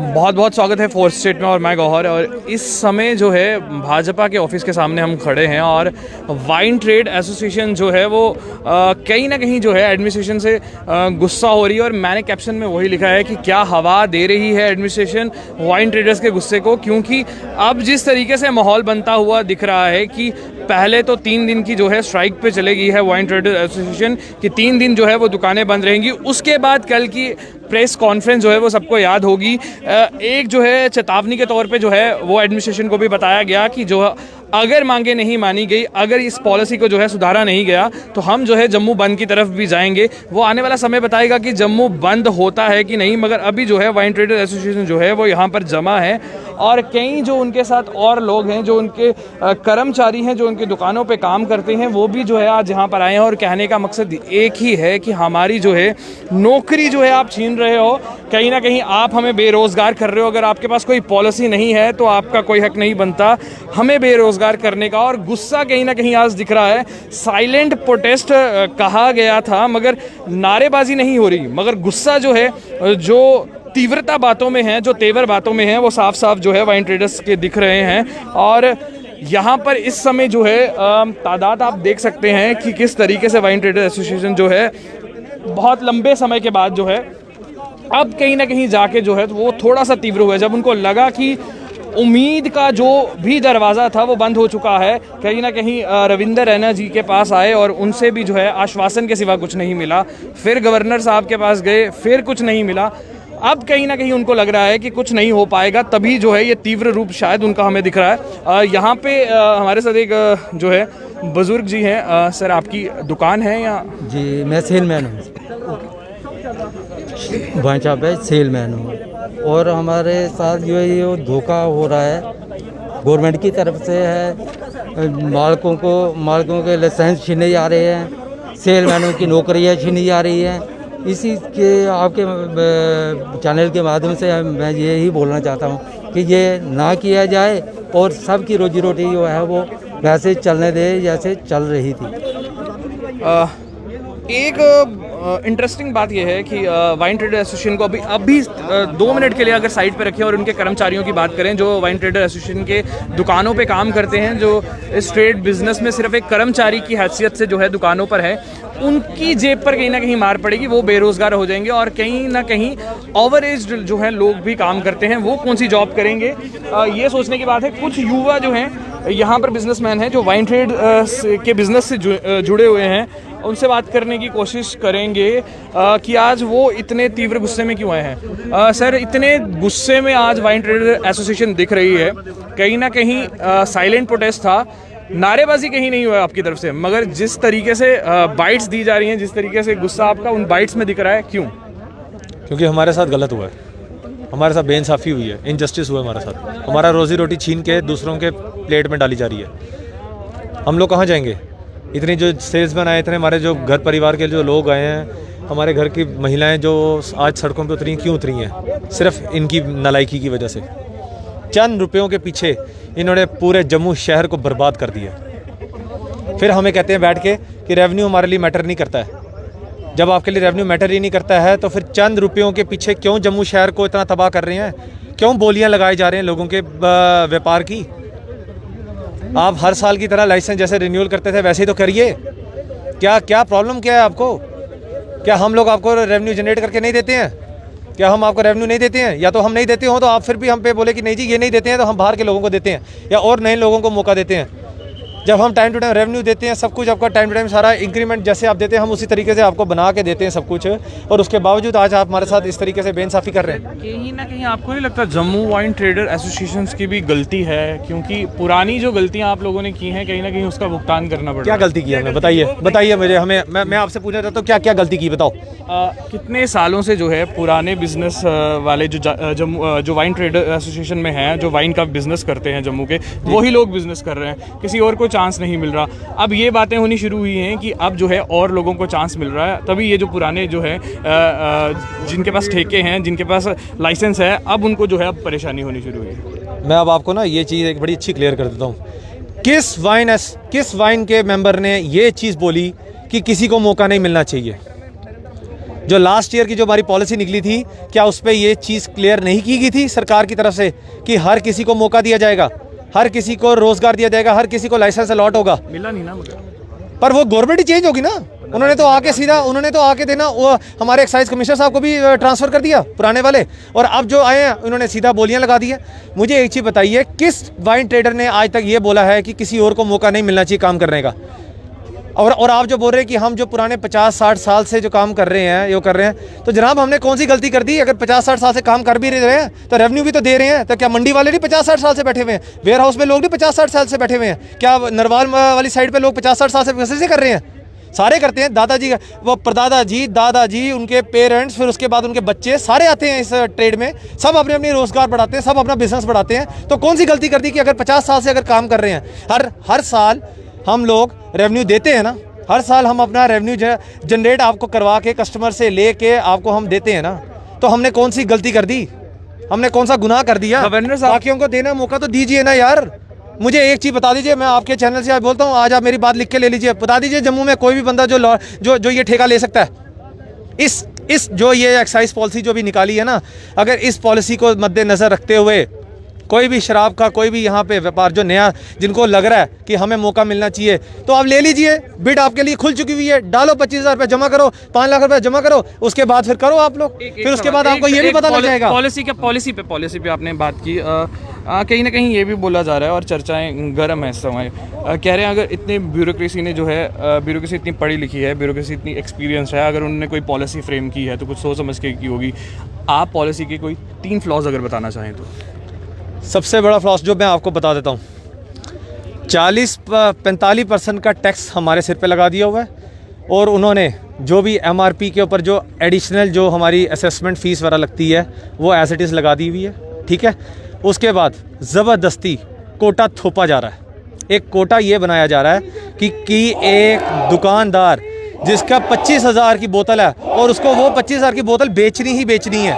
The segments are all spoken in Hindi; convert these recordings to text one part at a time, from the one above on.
बहुत बहुत स्वागत है फोर्थ स्टेट में और मैं गौहर। और इस समय जो है भाजपा के ऑफिस के सामने हम खड़े हैं और वाइन ट्रेड एसोसिएशन जो है वो कहीं ना कहीं जो है एडमिनिस्ट्रेशन से गुस्सा हो रही है। और मैंने कैप्शन में वही लिखा है कि क्या हवा दे रही है एडमिनिस्ट्रेशन वाइन ट्रेडर्स के गुस्से को, क्योंकि अब जिस तरीके से माहौल बनता हुआ दिख रहा है कि पहले तो 3 दिन की जो है स्ट्राइक पे चलेगी है वाइन ट्रेडर्स एसोसिएशन कि 3 दिन जो है वो दुकानें बंद रहेंगी। उसके बाद कल की प्रेस कॉन्फ्रेंस जो है वो सबको याद होगी। एक जो है चेतावनी के तौर पे जो है वो एडमिनिस्ट्रेशन को भी बताया गया कि जो अगर मांगे नहीं मानी गई, अगर इस पॉलिसी को जो है सुधारा नहीं गया तो हम जो है जम्मू बंद की तरफ भी जाएंगे। वो आने वाला समय बताएगा कि जम्मू बंद होता है कि नहीं, मगर अभी जो है वाइन ट्रेडर्स एसोसिएशन जो है वो यहाँ पर जमा है और कई जो उनके साथ और लोग हैं, जो उनके कर्मचारी हैं, जो उनकी दुकानों पे काम करते हैं, वो भी जो है आज यहाँ पर आए हैं। और कहने का मकसद एक ही है कि हमारी जो है नौकरी जो है आप छीन रहे हो, कहीं ना कहीं आप हमें बेरोज़गार कर रहे हो। अगर आपके पास कोई पॉलिसी नहीं है तो आपका कोई हक नहीं बनता हमें बेरोज़गार करने का। और गुस्सा कहीं ना कहीं आज दिख रहा है। साइलेंट प्रोटेस्ट कहा गया था मगर नारेबाजी नहीं हो रही, मगर गुस्सा जो है, जो तीव्रता बातों में है, जो तेवर बातों में है, वो साफ साफ जो है वाइन ट्रेडर्स के दिख रहे हैं। और यहाँ पर इस समय जो है तादाद आप देख सकते हैं कि किस तरीके से वाइन ट्रेडर्स एसोसिएशन जो है बहुत लंबे समय के बाद जो है अब कहीं ना कहीं जाके जो है वो थोड़ा सा तीव्र हुआ है। जब उनको लगा कि उम्मीद का जो भी दरवाज़ा था वो बंद हो चुका है, कहीं ना कहीं रविंदर रैना जी के पास आए और उनसे भी जो है आश्वासन के सिवा कुछ नहीं मिला। फिर गवर्नर साहब के पास गए, फिर कुछ नहीं मिला। अब कहीं ना कहीं उनको लग रहा है कि कुछ नहीं हो पाएगा, तभी जो है ये तीव्र रूप शायद उनका हमें दिख रहा है। यहाँ पे हमारे साथ एक जो है बुजुर्ग जी हैं। सर, आपकी दुकान है या? जी, मैं सेलमैन हूँ, भाईचा पे सेलमैन हूँ। और हमारे साथ जो है ये धोखा हो रहा है, गवर्नमेंट की तरफ से है। मालिकों के लाइसेंस छीने जा रहे हैं, सेलमैनों की नौकरियाँ छीनी जा रही हैं। इसी के आपके चैनल के माध्यम से मैं यही बोलना चाहता हूँ कि ये ना किया जाए और सबकी रोजी रोटी जो है वो वैसे चलने दे जैसे चल रही थी। एक इंटरेस्टिंग बात यह है कि वाइन ट्रेडर एसोसिएशन को अभी 2 मिनट के लिए अगर साइड पे रखें और उनके कर्मचारियों की बात करें जो वाइन ट्रेडर एसोसिएशन के दुकानों पे काम करते हैं, जो इस ट्रेड बिजनेस में सिर्फ एक कर्मचारी की हैसियत से जो है दुकानों पर है, उनकी जेब पर कहीं ना कहीं मार पड़ेगी, वो बेरोजगार हो जाएंगे। और कहीं ना कहीं ओवर एज जो है लोग भी काम करते हैं, वो कौन सी जॉब करेंगे, ये सोचने की बात है। कुछ युवा जो हैं यहाँ पर बिजनेसमैन हैं जो वाइन ट्रेड के बिजनेस से जुड़े हुए हैं, उनसे बात करने की कोशिश करेंगे कि आज वो इतने तीव्र गुस्से में क्यों आए हैं। सर, इतने गुस्से में आज वाइन ट्रेडर एसोसिएशन दिख रही है, कहीं ना कहीं साइलेंट प्रोटेस्ट था, नारेबाजी कहीं नहीं हुआ आपकी तरफ से, मगर जिस तरीके से बाइट्स दी जा रही हैं, जिस तरीके से गुस्सा आपका उन बाइट्स में दिख रहा है, क्यों? क्योंकि हमारे साथ गलत हुआ है, हमारे साथ बेइंसाफ़ी हुई है, इनजस्टिस हुआ है हमारे साथ। हमारा रोज़ी रोटी छीन के दूसरों के प्लेट में डाली जा रही है। हम लोग कहाँ जाएंगे? इतनी जो सेल्समैन आए, इतने हमारे जो घर परिवार के जो लोग आए हैं, हमारे घर की महिलाएं जो आज सड़कों पे उतरी, क्यों उतरी हैं? सिर्फ इनकी नालायकी की वजह से। चंद रुपयों के पीछे इन्होंने पूरे जम्मू शहर को बर्बाद कर दिया। फिर हमें कहते हैं बैठ के कि रेवेन्यू हमारे लिए मैटर नहीं करता है। जब आपके लिए रेवेन्यू मैटर ही नहीं करता है तो फिर चंद रुपयों के पीछे क्यों जम्मू शहर को इतना तबाह कर रहे हैं? क्यों बोलियां लगाए जा रहे हैं लोगों के व्यापार की? आप हर साल की तरह लाइसेंस जैसे रिन्यूअल करते थे वैसे ही तो करिए। क्या प्रॉब्लम क्या है आपको? क्या हम लोग आपको रेवेन्यू जनरेट करके नहीं देते हैं? क्या हम आपको रेवेन्यू नहीं देते हैं? या तो हम नहीं देते हो तो आप फिर भी हम पे बोले कि नहीं जी ये नहीं देते हैं, तो हम बाहर के लोगों को देते हैं या और नए लोगों को मौका देते हैं। जब हम टाइम टू टाइम रेवेन्यू देते हैं, सब कुछ आपका टाइम टू टाइम सारा इंक्रीमेंट जैसे आप देते हैं, हम उसी तरीके से आपको बना के देते हैं सब कुछ, और उसके बावजूद आज आप हमारे साथ इस तरीके से बेइंसाफ़ी कर रहे हैं। कहीं ना कहीं आपको नहीं लगता जम्मू वाइन ट्रेडर एसोसिएशन की भी गलती है? क्योंकि पुरानी जो गलतियां आप लोगों ने की हैं, कहीं ना कहीं उसका भुगतान करना पड़ा। क्या गलती की है? बताइए मुझे, हमें मैं आपसे पूछना चाहता हूँ क्या क्या गलती की, बताओ। कितने सालों से जो है पुराने बिजनेस वाले जो वाइन ट्रेडर एसोसिएशन में हैं, जो वाइन का बिजनेस करते हैं जम्मू के, वही लोग बिजनेस कर रहे हैं, किसी और को चांस नहीं मिल रहा। अब ये बातें होनी शुरू हुई हैं कि अब जो है और लोगों को चांस मिल रहा है, तभी ये जो पुराने जो है जिनके पास ठेके हैं, जिनके पास लाइसेंस है, अब उनको जो है अब परेशानी होनी शुरू हुई है। मैं अब आपको ना ये चीज़ एक बड़ी अच्छी क्लियर कर देता हूँ। किस वाइन के मेंबर ने ये चीज़ बोली कि किसी को मौका नहीं मिलना चाहिए? जो लास्ट ईयर की जो हमारी पॉलिसी निकली थी, क्या उस पर ये चीज़ क्लियर नहीं की गई थी सरकार की तरफ से कि हर किसी को मौका दिया जाएगा, हर किसी को रोज़गार दिया जाएगा, हर किसी को लाइसेंस अलॉट होगा? मिला नहीं ना मुझे। पर वो गवर्नमेंट ही चेंज होगी ना। उन्होंने तो आके देना, वो हमारे एक्साइज कमिश्नर साहब को भी ट्रांसफ़र कर दिया पुराने वाले, और अब जो आए हैं उन्होंने सीधा बोलियां लगा दी है। मुझे एक चीज़ बताइए, किस वाइन ट्रेडर ने आज तक ये बोला है कि किसी और को मौका नहीं मिलना चाहिए काम करने का? और आप जो बोल रहे हैं कि हम जो पुराने 50-60 साल से जो काम कर रहे हैं ये कर रहे हैं, तो जनाब हमने कौन सी गलती कर दी? अगर 50-60 साल से काम कर भी रहे हैं तो रेवेन्यू भी तो दे रहे हैं। तो क्या मंडी वाले नहीं 50-60 साल से बैठे हुए हैं? वेयर हाउस में लोग नहीं 50-60 साल से बैठे हुए हैं? क्या नरवाल वाली साइड पे लोग 50-60 साल से कैसे कर रहे हैं? सारे करते हैं। दादाजी, वो परदादाजी, दादाजी, उनके पेरेंट्स, फिर उसके बाद उनके बच्चे सारे आते हैं इस ट्रेड में, सब अपने अपने रोज़गार बढ़ाते हैं, सब अपना बिजनेस बढ़ाते हैं। तो कौन सी गलती कर दी कि अगर 50 साल से अगर काम कर रहे हैं, हर साल हम लोग रेवेन्यू देते हैं ना, हर साल हम अपना रेवेन्यू जनरेट आपको करवा के कस्टमर से लेके आपको हम देते हैं ना, तो हमने कौन सी गलती कर दी? हमने कौन सा गुनाह कर दिया? बाकियों को देना मौका तो दीजिए ना यार। मुझे एक चीज़ बता दीजिए, मैं आपके चैनल से आज बोलता हूँ, आज आप मेरी बात लिख के ले लीजिए, बता दीजिए जम्मू में कोई भी बंदा जो ये ठेका ले सकता है? इस जो ये एक्साइज पॉलिसी जो भी निकाली है ना, अगर इस पॉलिसी को मद्देनज़र रखते हुए कोई भी शराब का कोई भी यहाँ पे व्यापार जो नया जिनको लग रहा है कि हमें मौका मिलना चाहिए, तो आप ले लीजिए। बिड आपके लिए खुल चुकी हुई है, डालो 25,000 रुपये जमा करो, 5 लाख रुपये जमा करो, उसके बाद फिर करो आप लोग। फिर उसके बाद आपको ये भी पता लग जाएगा। पॉलिसी पे आपने बात की, कहीं ना कहीं ये भी बोला जा रहा है और चर्चाएं गर्म है इस समय। कह रहे हैं अगर इतने ब्यूरोक्रेसी ने जो है, ब्यूरोक्रेसी इतनी पढ़ी लिखी है, ब्यूरोक्रेसी इतनी एक्सपीरियंस है, अगर उन्होंने कोई पॉलिसी फ्रेम की है तो कुछ सोच समझ के की होगी। आप पॉलिसी के कोई 3 फ्लॉज अगर बताना चाहें तो? सबसे बड़ा फ्लॉस जो मैं आपको बता देता हूँ, 45% का टैक्स हमारे सिर पे लगा दिया हुआ है, और उन्होंने जो भी MRP के ऊपर जो एडिशनल जो हमारी असेसमेंट फ़ीस वगैरह लगती है वो एज इट इज़ लगा दी हुई है, ठीक है। उसके बाद ज़बरदस्ती कोटा थोपा जा रहा है। एक कोटा ये बनाया जा रहा है कि एक दुकानदार जिसका 25,000 की बोतल है और उसको वो 25,000 की बोतल बेचनी ही बेचनी है।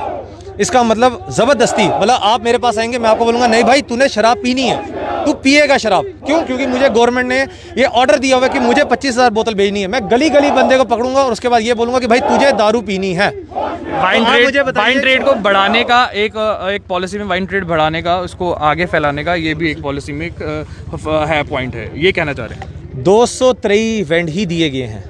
इसका मतलब ज़बरदस्ती, मतलब आप मेरे पास आएंगे, मैं आपको बोलूँगा नहीं भाई तूने शराब पीनी है, तू पिएगा शराब। क्यों? क्योंकि मुझे गवर्नमेंट ने ये ऑर्डर दिया हुआ है कि मुझे 25,000 बोतल भेजनी है। मैं गली गली बंदे को पकड़ूंगा और उसके बाद ये बोलूँगा कि भाई तुझे दारू पीनी है। वाइन ट्रेड को बढ़ाने का एक पॉलिसी में, वाइन ट्रेड बढ़ाने का, उसको आगे फैलाने का, ये भी एक पॉलिसी में एक है पॉइंट है। ये कहना चाह रहे हैं 223 वेंड ही दिए गए हैं,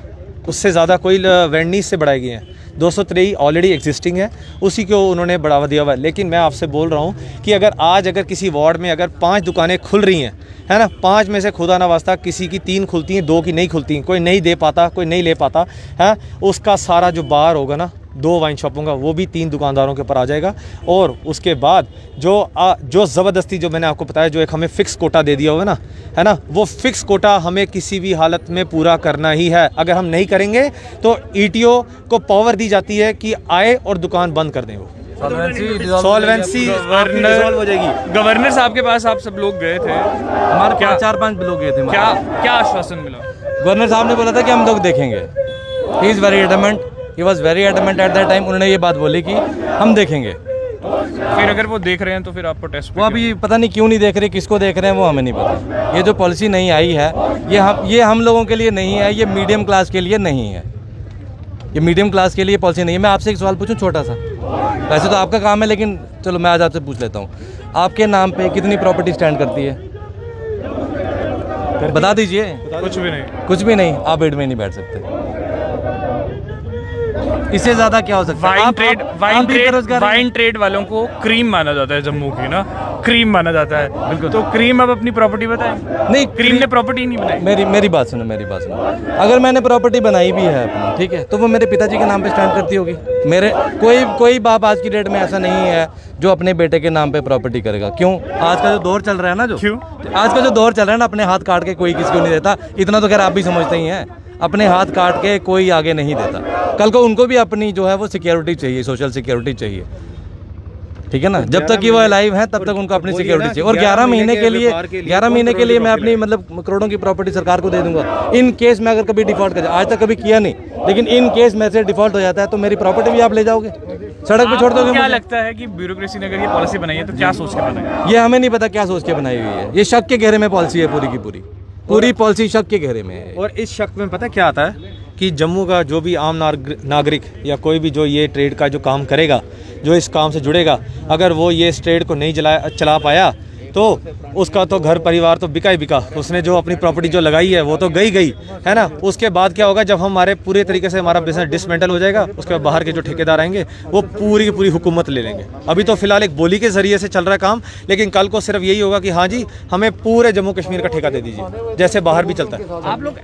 उससे ज़्यादा कोई वेंड नहीं इससे बढ़ाए गए हैं। 223 ऑलरेडी एग्जिस्टिंग है, उसी को उन्होंने बढ़ावा दिया हुआ है। लेकिन मैं आपसे बोल रहा हूँ कि अगर किसी वार्ड में अगर 5 दुकानें खुल रही हैं, है ना, 5 में से खुदा ना वास्ता किसी की 3 खुलती हैं, 2 की नहीं खुलती हैं, कोई नहीं दे पाता, कोई नहीं ले पाता है, उसका सारा जो बार होगा ना 2 वाइन शॉपों का, वो भी 3 दुकानदारों के ऊपर आ जाएगा। और उसके बाद जो ज़बरदस्ती जो मैंने आपको बताया, जो एक हमें फ़िक्स कोटा दे दिया हुआ है ना, वो फ़िक्स कोटा हमें किसी भी हालत में पूरा करना ही है। अगर हम नहीं करेंगे तो ETO को पावर दी जाती है कि आए और दुकान बंद कर दें। वो सॉल्वेंसी डिसॉल्व हो जाएगी। गवर्नर साहब के पास आप सब लोग गए थे, हमारे 4-5 लोग गए थे। क्या आश्वासन मिला? गवर्नर साहब ने बोला था कि हम लोग देखेंगे। He is very adamant, he was very adamant at that time. उन्होंने ये बात बोली कि हम देखेंगे। फिर अगर वो देख रहे हैं तो फिर आप प्रोटेस्ट? वो अभी पता नहीं क्यों नहीं देख रहे, किसको देख रहे हैं वो हमें नहीं पता। ये जो पॉलिसी नहीं आई है ये हम लोगों के लिए नहीं है, ये मीडियम क्लास के लिए नहीं है। ये मीडियम क्लास के लिए पॉलिसी नहीं है। मैं आपसे एक सवाल पूछूं छोटा सा, वैसे तो आपका काम है लेकिन चलो मैं आज आपसे पूछ लेता हूँ। आपके नाम पे कितनी प्रॉपर्टी स्टैंड करती है? बता दीजिए। कुछ भी नहीं। कुछ भी नहीं। आप बेड में नहीं बैठ सकते। इससे ज्यादा क्या हो सकता है? वाइन ट्रेड वालों को क्रीम माना जाता है जम्मू की ना, क्रीम माना जाता है। बिल्कुल। तो क्रीम अब अपनी प्रॉपर्टी बताए? नहीं, क्रीम ने प्रॉपर्टी नहीं बनाई। मेरी बात सुनो। अगर मैंने प्रॉपर्टी बनाई भी है अपनी, ठीक है, तो वो मेरे पिताजी के नाम पे स्टैंड करती होगी। मेरे कोई बाप आज की डेट में ऐसा नहीं है जो अपने बेटे के नाम पे प्रॉपर्टी करेगा। क्यों? आज का जो दौर चल रहा है ना, आज का जो दौर चल रहा है ना, अपने हाथ काट के कोई किसी को नहीं देता। इतना तो खैर आप भी समझते ही हैं, अपने हाथ काट के कोई आगे नहीं देता। कल को उनको भी अपनी जो है वो सिक्योरिटी चाहिए, सोशल सिक्योरिटी चाहिए, ठीक है ना। जब तक कि वो अलाइव हैं तब तक उनको अपनी सिक्योरिटी चाहिए। और 11 महीने के लिए मैं अपनी मतलब करोड़ों की प्रॉपर्टी सरकार को दे दूंगा। इन केस में अगर कभी डिफॉल्ट कर जाए, आज तक कभी किया नहीं, लेकिन इन केस में से डिफॉल्ट हो जाता है तो मेरी प्रॉपर्टी भी आप ले जाओगे, सड़क पे छोड़ दोगे। क्या लगता है कि ब्यूरोक्रेसी ने अगर ये पॉलिसी बनाई है तो क्या सोच के बनाई है? ये हमें नहीं पता क्या सोच के बनाई हुई है। ये शक के घेरे में पॉलिसी है, पूरी की पूरी पॉलिसी शक के घेरे में है। और इस शक में पता क्या आता है कि जम्मू का जो भी आम नागरिक या कोई भी जो ये ट्रेड का जो काम करेगा, जो इस काम से जुड़ेगा, अगर वो ये इस ट्रेड को नहीं चला पाया तो उसका तो घर परिवार तो बिका ही बिका। उसने जो अपनी प्रॉपर्टी जो लगाई है वो तो गई है ना। उसके बाद क्या होगा, जब हमारे पूरे तरीके से हमारा बिजनेस डिसमेंटल हो जाएगा, उसके बाद बाहर के जो ठेकेदार आएंगे वो पूरी की पूरी हुकूमत ले लेंगे। अभी तो फिलहाल एक बोली के ज़रिए से चल रहा है काम, लेकिन कल को सिर्फ यही होगा कि हाँ जी हमें पूरे जम्मू कश्मीर का ठेका दे दीजिए, जैसे बाहर भी चलता है। आप लोग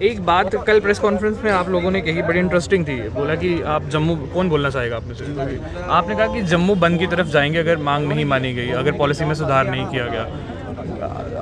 एक बात कल प्रेस कॉन्फ्रेंस में आप लोगों ने कही, बड़ी इंटरेस्टिंग थी। बोला कि आप जम्मू, कौन बोलना चाहेगा आपने से? आपने कहा कि जम्मू बंद की तरफ जाएंगे अगर मांग नहीं मानी गई, अगर पॉलिसी में सुधार नहीं किया गया।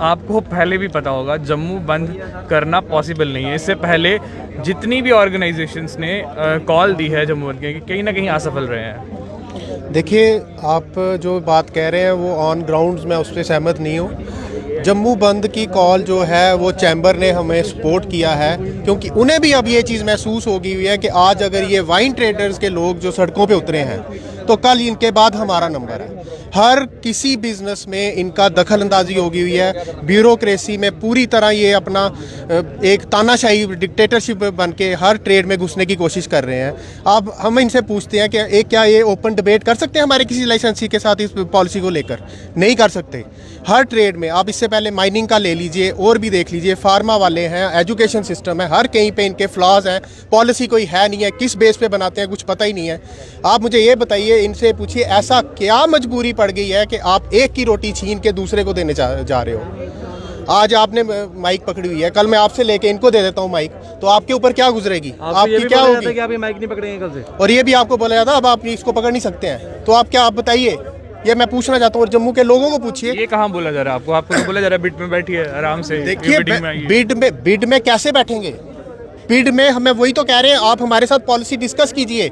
आपको पहले भी पता होगा जम्मू बंद करना पॉसिबल नहीं है। इससे पहले जितनी भी ऑर्गेनाइजेशंस ने कॉल दी है जम्मू बंद की, कहीं ना कहीं असफल रहे हैं। देखिए, आप जो बात कह रहे हैं वो ऑन ग्राउंड्स में उस पर सहमत नहीं हूँ। जम्मू बंद की कॉल जो है वो चैम्बर ने हमें सपोर्ट किया है, क्योंकि उन्हें भी अब ये चीज़ महसूस हो गई हुई है कि आज अगर ये वाइन ट्रेडर्स के लोग जो सड़कों पे उतरे हैं तो कल इनके बाद हमारा नंबर है। हर किसी बिजनेस में इनका दखल अंदाजी होगी हुई है। ब्यूरोक्रेसी में पूरी तरह ये अपना एक तानाशाही डिक्टेटरशिप बन के हर ट्रेड में घुसने की कोशिश कर रहे हैं। अब हम इनसे पूछते हैं कि क्या ये ओपन डिबेट कर सकते हैं हमारे किसी लाइसेंसी के साथ इस पॉलिसी को लेकर? नहीं कर सकते। हर ट्रेड में आप इससे पहले माइनिंग का ले लीजिए और भी देख लीजिए, फार्मा वाले हैं, एजुकेशन सिस्टम है, हर कहीं पे इनके फ्लॉज हैं। पॉलिसी कोई है नहीं है, किस बेस पे बनाते हैं कुछ पता ही नहीं है। आप मुझे ये बताइए, इनसे पूछिए ऐसा क्या मजबूरी पड़ गई है कि आप एक की रोटी छीन के दूसरे को देने जा रहे हो? आज आपने माइक पकड़ी हुई है, कल मैं आपसे लेके इनको दे देता हूँ माइक, तो आपके ऊपर क्या गुजरेगी? आपकी क्या होगी कि आप ये माइक नहीं पकड़ेंगे कल से? और ये भी आपको बोला जाता अब आप इसको पकड़ नहीं सकते हैं, तो आप क्या, आप बताइए। ये मैं पूछना चाहता हूँ, और जम्मू के लोगों को पूछिए। ये कहाँ बोला जा रहा है आपको? आपको तो बोला जा रहा है बिड में बैठिए आराम से। देखिए, बिड में कैसे बैठेंगे? बिड में हमें वही तो कह रहे हैं, आप हमारे साथ पॉलिसी डिस्कस कीजिए।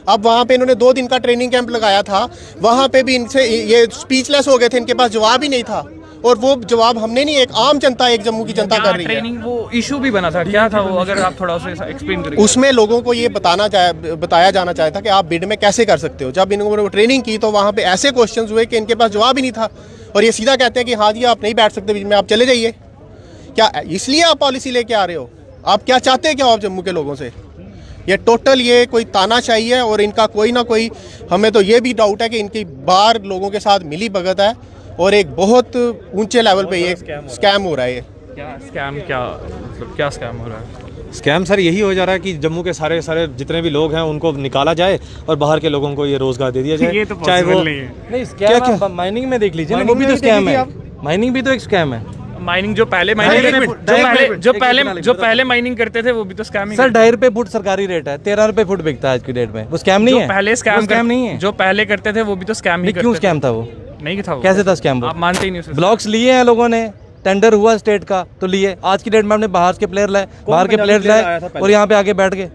अब वहाँ पे इन्होंने 2 दिन का ट्रेनिंग कैंप लगाया था, वहाँ पे भी इनसे ये स्पीचलेस हो गए थे, इनके पास जवाब ही नहीं था। और वो जवाब हमने नहीं, एक आम जनता, एक जम्मू की जनता कर रही है। ट्रेनिंग वो इशू भी बना था, क्या था वो? अगर आप थोड़ा उसे एक्सप्लेन करें। उसमें लोगों को ये बताया जाना चाहिए था कि आप बिड में कैसे कर सकते हो। जब इन्होंने ट्रेनिंग की तो वहाँ पे ऐसे क्वेश्चंस हुए कि इनके पास जवाब ही नहीं था, और ये सीधा कहते हैं कि हाँ जी आप नहीं बैठ सकते बीच में, आप चले जाइए। क्या इसलिए आप पॉलिसी लेके आ रहे हो? आप क्या चाहते हैं क्या आप जम्मू के लोगों से? ये टोटल ये कोई तानाशाही है, और इनका कोई ना कोई, हमें तो ये भी डाउट है कि इनकी बाहर लोगों के साथ मिली भगत है, और एक बहुत ऊंचे लेवल पे ये स्कैम हो रहा है। क्या स्कैम हो रहा है? स्कैम सर यही हो जा रहा है कि जम्मू के सारे जितने भी लोग हैं उनको निकाला जाए और बाहर के लोगों को ये रोजगार दे दिया जाए। ये तो चाहे वो नहीं, स्कैम माइनिंग में देख लीजिए, वो भी तो स्कैम है। माइनिंग भी तो एक स्कैम है। माइनिंग जो पहले माइनिंग करते थे वो भी तो स्कैम ही। सर 2.5 रुपए फुट सरकारी रेट है, 13 रुपए फुट बिकता है आज की डेट में। वो स्कैम नहीं है? पहले स्कैम नहीं है। जो पहले करते थे वो भी तो स्कैम ही करते थे। क्यों स्कैम था वो? नहीं था वो। कैसे था स्कैम? आप मानते ही नहीं उसे। ब्लॉक्स लिए हैं लोगों ने, टेंडर हुआ स्टेट का तो लिए। आज की डेट में आपने बाहर के प्लेयर लाए, और यहाँ पे आके बैठ गए।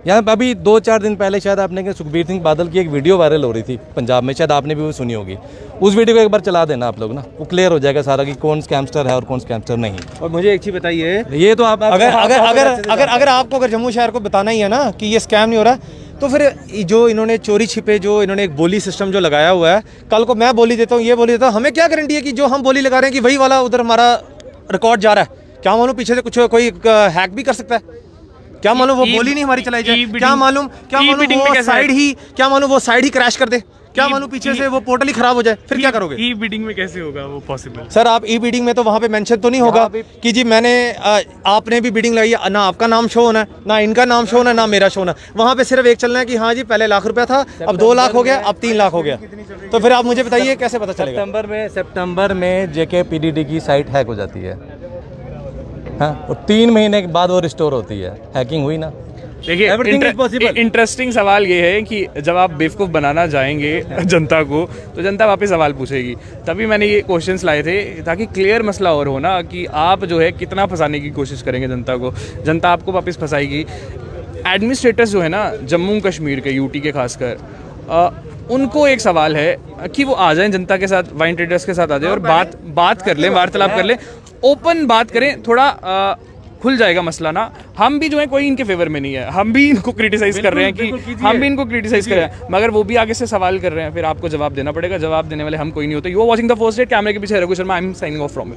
यहाँ पे अभी 2-4 दिन पहले शायद आपने सुखबीर सिंह बादल की एक वीडियो वायरल हो रही थी पंजाब में, शायद आपने भी वो सुनी होगी। उस वीडियो को एक बार चला देना आप लोग ना, वो क्लियर हो जाएगा सारा कि कौन स्कैमस्टर है और कौन स्कैमस्टर नहीं। और मुझे एक चीज़ बताइए, ये तो आप अगर आपको अगर जम्मू शहर को बताना ही है ना कि ये स्कैम नहीं हो रहा, तो फिर जो इन्होंने चोरी छिपे जो इन्होंने एक बोली सिस्टम जो लगाया हुआ है, कल को मैं बोली देता हूँ, ये बोली देता हूँ, हमें क्या गारंटी है कि जो हम बोली लगा रहे हैं कि वही वाला उधर हमारा रिकॉर्ड जा रहा है? क्या मालूम पीछे से कुछ कोई हैक भी कर सकता है? क्या मालूम वो बोली नहीं हमारी चलाई जाए? क्या मालूम वो साइड ही क्रैश कर दे? क्या मालूम पीछे से वो पोर्टल ही खराब हो जाए? फिर क्या करोगे? ई बिडिंग में कैसे होगा वो पॉसिबल? सर आप ई बिडिंग में तो वहाँ पे मेंशन तो नहीं होगा कि जी मैंने आपने भी बिडिंग लगाई है, ना आपका नाम शो होना है, ना इनका नाम शो होना है, ना मेरा शो होना है। वहाँ पे सिर्फ एक चलना है कि हाँ जी पहले ₹1,00,000 था, अब 2 लाख हो गया, अब 3 लाख हो गया। तो फिर आप मुझे बताइए कैसे पता चलेगा? सितंबर में JKPDD की साइट हैक हो जाती है, हाँ, और 3 महीने के बाद वो रिस्टोर होती है। हैकिंग हुई ना। देखिए, इंटरेस्टिंग सवाल ये है कि जब आप बेवकूफ़ बनाना जाएंगे जनता को, तो जनता वापस सवाल पूछेगी। तभी मैंने ये क्वेश्चंस लाए थे ताकि क्लियर मसला और हो ना, कि आप जो है कितना फंसाने की कोशिश करेंगे जनता को, जनता आपको वापस फंसाएगी। एडमिनिस्ट्रेटर्स जो है ना जम्मू कश्मीर के, यूटी के खासकर, उनको एक सवाल है कि वो आ जाएं जनता के साथ, वाइन ट्रेडर्स के साथ आ जाए और बात कर लें, वार्तालाप कर लें, ओपन बात करें, थोड़ा खुल जाएगा मसला ना। हम भी जो है कोई इनके फेवर में नहीं है, हम भी इनको क्रिटिसाइज कर रहे हैं कि मगर वो भी आगे से सवाल कर रहे हैं, फिर आपको जवाब देना पड़ेगा। जवाब देने वाले हम कोई नहीं होते। You are watching the first date, कैमरे के पीछे Raghu Sharma, I am signing off from.